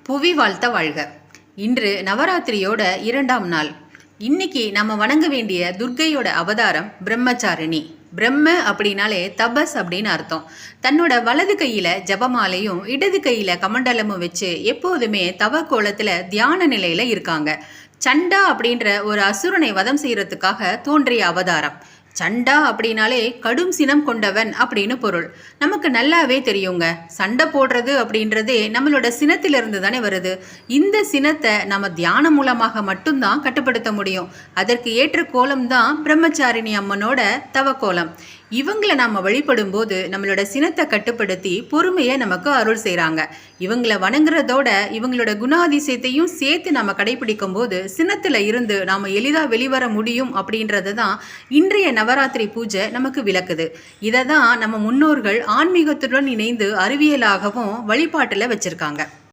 புவி வாழ்த்த வாழ்க. இன்று நவராத்திரியோட 2ஆம் நாள். இன்னைக்கு நம்ம வணங்க வேண்டிய துர்க்கையோட அவதாரம் பிரம்மச்சாரிணி. பிரம்ம அப்படின்னாலே தபஸ் அப்படின்னு அர்த்தம். தன்னோட வலது கையில ஜபமாலையும் இடது கையில கமண்டலமும் வச்சு எப்போதுமே தவ கோலத்துல தியான நிலையில இருக்காங்க. சண்டா அப்படின்ற ஒரு அசுரனை வதம் செய்யறதுக்காக தோன்றிய அவதாரம். சண்டா அப்படின்னாலே கடும் சினம் கொண்டவன் அப்படின்னு பொருள். நமக்கு நல்லாவே தெரியுங்க, சண்டை போடுறது அப்படின்றதே நம்மளோட சினத்திலிருந்து தானே வருது. இந்த சினத்தை நம்ம தியானம் மூலமாக மட்டும்தான் கட்டுப்படுத்த முடியும். அதற்கு ஏற்ற கோலம் தான் பிரம்மச்சாரிணி அம்மனோட தவ கோலம். இவங்களை நாம் வழிபடும் போது நம்மளோட சினத்தை கட்டுப்படுத்தி பொறுமையை நமக்கு அருள் செய்கிறாங்க. இவங்களை வணங்குறதோட இவங்களோட குணாதிசயத்தையும் சேர்த்து நம்ம கடைபிடிக்கும் போது சினத்தில் இருந்து நாம் எளிதாக வெளிவர முடியும் அப்படின்றது தான் இன்றைய நவராத்திரி பூஜை நமக்கு விளக்குது. இதை தான் நம்ம முன்னோர்கள் ஆன்மீகத்துடன் இணைந்து அறிவியலாகவும் வழிபாட்டில் வச்சுருக்காங்க.